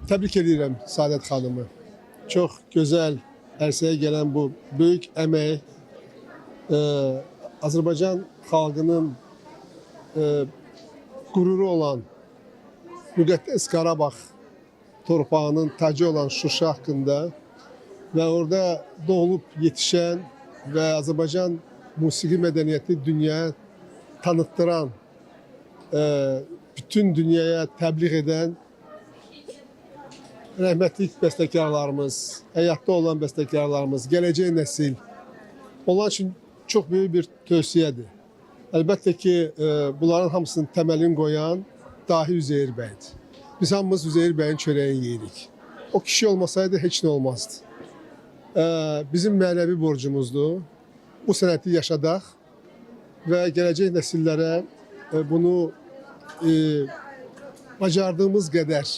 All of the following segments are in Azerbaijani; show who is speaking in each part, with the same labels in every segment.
Speaker 1: Təbrik edirəm Saadət xanımı. Çox gözəl ərsəyə gələn bu böyük əmək Azərbaycan xalqının qüruru olan müqəddəs Qarabağ torpağının tacı olan Şuşa haqqında və orada doğulub yetişən və Azərbaycan musiqi mədəniyyəti dünyaya tanıttıran, bütün dünyaya təbliğ edən rəhmətlik bəstəkarlarımız, həyatda olan bəstəkarlarımız, gələcək nəsil onlar üçün çox böyük bir tövsiyədir. Əlbəttə ki, bunların hamısının təməlini qoyan dahi Üzeyir bəydir. Biz hamımız Üzeyir bəyin çörəyini yeyirik. O kişi olmasaydı heç nə olmazdı. Bizim mənəvi borcumuzdur. Bu sənəti yaşadaq və gələcək nəsillərə bunu bacardığımız qədər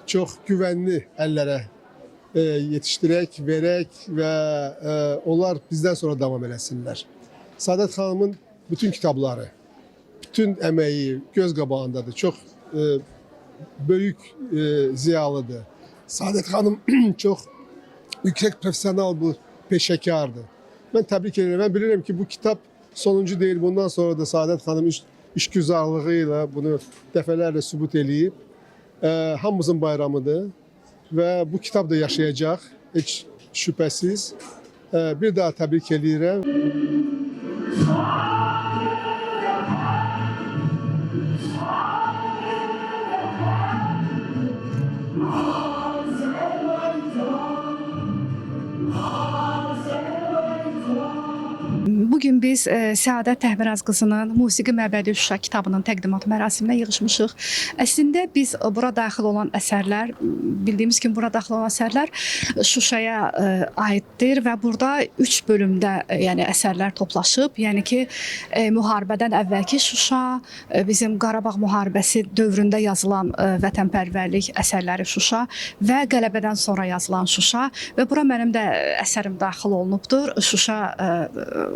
Speaker 1: çox güvənli əllərə yetişdirək, verək və onlar bizdən sonra davam eləsinlər. Saadət xanımın bütün kitabları, bütün əməyi göz qabağındadır. Çox böyük ziyalıdır. Saadət xanım çox yüksək profesional bir peşəkardır. Mən təbrik edirəm. Mən bilirəm ki, bu kitab sonuncu deyil. Bundan sonra da Saadət xanım işgüzarlığı ilə bunu dəfələrlə sübut eləyib. Hamımızın bayramıdır və bu kitab da yaşayacaq, heç şübhəsiz. Bir daha təbrik edirəm.
Speaker 2: Bugün biz Səadət Təhmiraz qızının Musiqi Məbədi Şuşa kitabının təqdimat mərasiminə yığışmışıq. Əslində biz bura daxil olan əsərlər, bildiyimiz kimi bura daxil olan əsərlər Şuşaya aiddir və burada 3 bölümdə yəni əsərlər toplaşıb. Yəni ki, müharibədən əvvəlki Şuşa, bizim Qarabağ müharibəsi dövründə yazılan vətənpərvərlik əsərləri Şuşa və qələbədən sonra yazılan Şuşa və bura mənim də əsərim daxil olunubdur. Şuşa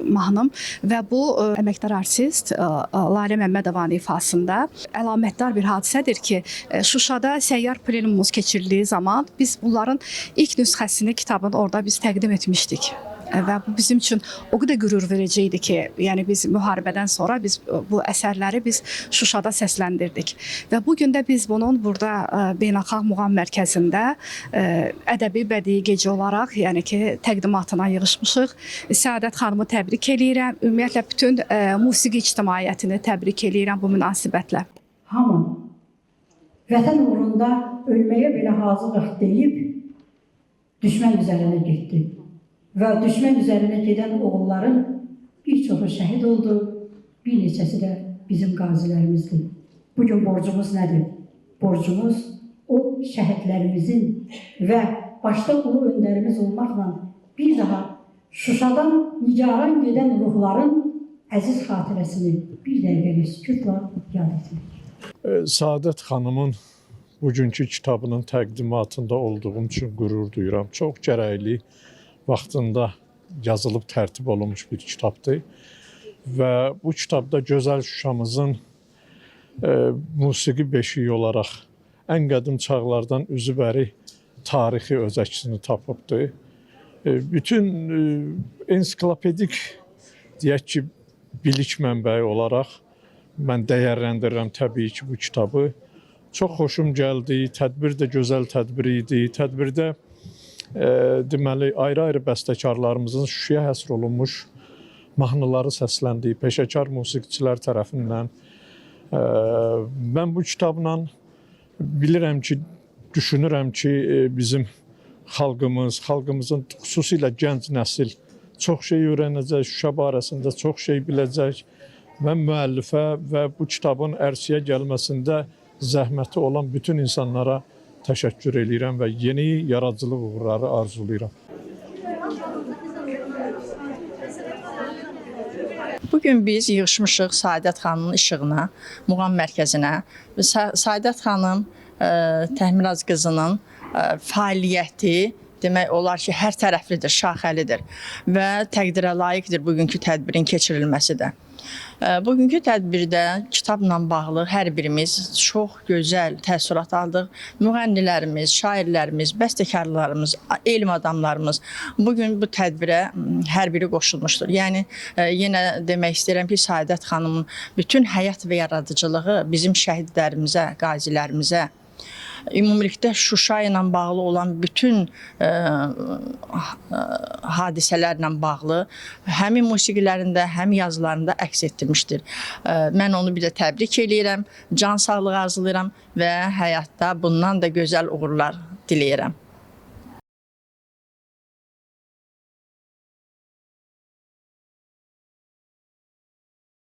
Speaker 2: mahnım və bu əməkdar artist Lalə Məmmədovanın ifasında əlamətdar bir hadisədir ki, Şuşada səyyar plenumumuz keçirildiyi zaman biz bunların ilk nüsxəsini kitabın orada biz təqdim etmişdik. Və bu bizim üçün o qədər qürur verici idi ki, yəni biz müharibədən sonra biz bu əsərləri biz Şuşada səsləndirdik. Və bu gün də biz bunun burada Beynəlxalq Muğam Mərkəzində ədəbi bədii gecə olaraq, yəni ki, təqdimatına yığışmışıq. Səadət xanımı təbrik eləyirəm. Ümumiyyətlə bütün musiqi ictimaiyyətini təbrik eləyirəm bu münasibətlə.
Speaker 3: Hamı vətən uğrunda ölməyə belə hazırıq deyib düşmən üzərinə getdi. Və düşmən üzərinə gedən oğulların bir çoxu şəhid oldu, bir neçəsi də bizim qazilərimizdir. Bugün borcumuz nədir? Borcumuz o şəhidlərimizin və başda ulu öndərimiz olmaqla bir daha Şuşadan nigaran gedən ruhların əziz xatirəsini bir dəqiqəlik sükutla yad etmək.
Speaker 4: Saadət xanımın bugünkü kitabının təqdimatında olduğum üçün qürur duyuram. Çox gərəkli vaxtında yazılıb tərtib olunmuş bir kitabdır və bu kitabda gözəl Şuşamızın musiqi beşiyi olaraq ən qədim çağlardan üzübəri tarixi öz əksini tapıbdır. Bütün ensiklopedik deyək ki, bilik mənbəyi olaraq mən dəyərləndirirəm təbii ki, bu kitabı. Çox xoşum gəldi, tədbir də gözəl tədbir idi. Tədbirdə deməli, ayrı-ayrı bəstəkarlarımızın Şuşaya həsr olunmuş mahnıları səsləndiyi peşəkar musiqiçilər tərəfindən. Mən bu kitabla bilirəm ki, düşünürəm ki, bizim xalqımızın xüsusilə gənc nəsil çox şey öyrənəcək, Şuşa barəsində çox şey biləcək. Mən müəllifə və bu kitabın ərsəyə gəlməsində zəhməti olan bütün insanlara təşəkkür edirəm və yeni yaradıcılıq uğurları arzulayıram.
Speaker 5: Bugün biz yığışmışıq Saadət xanımın işığına, Muğam Mərkəzinə. Saadət xanım Təhmiraz qızının fəaliyyəti demək olar ki, hər tərəflidir, şaxəlidir və təqdirə layiqdir bugünkü tədbirin keçirilməsi də. Bugünkü tədbirdə kitabla bağlı hər birimiz çox gözəl təəssürat aldıq. Müğənnilərimiz, şairlərimiz, bəstəkarlarımız, elm adamlarımız bugün bu tədbirə hər biri qoşulmuşdur. Yəni yenə demək istəyirəm ki, Səadət xanımın bütün həyat və yaradıcılığı bizim şəhidlərimizə, qazilərimizə, ümumilikdə Şuşa ilə bağlı olan bütün hadisələrlə bağlı həmin musiqilərində, həm yazılarında əks etdirmişdir. Mən onu bir də təbrik eləyirəm, can sağlığı arzulayıram və həyatda bundan da gözəl uğurlar diləyirəm.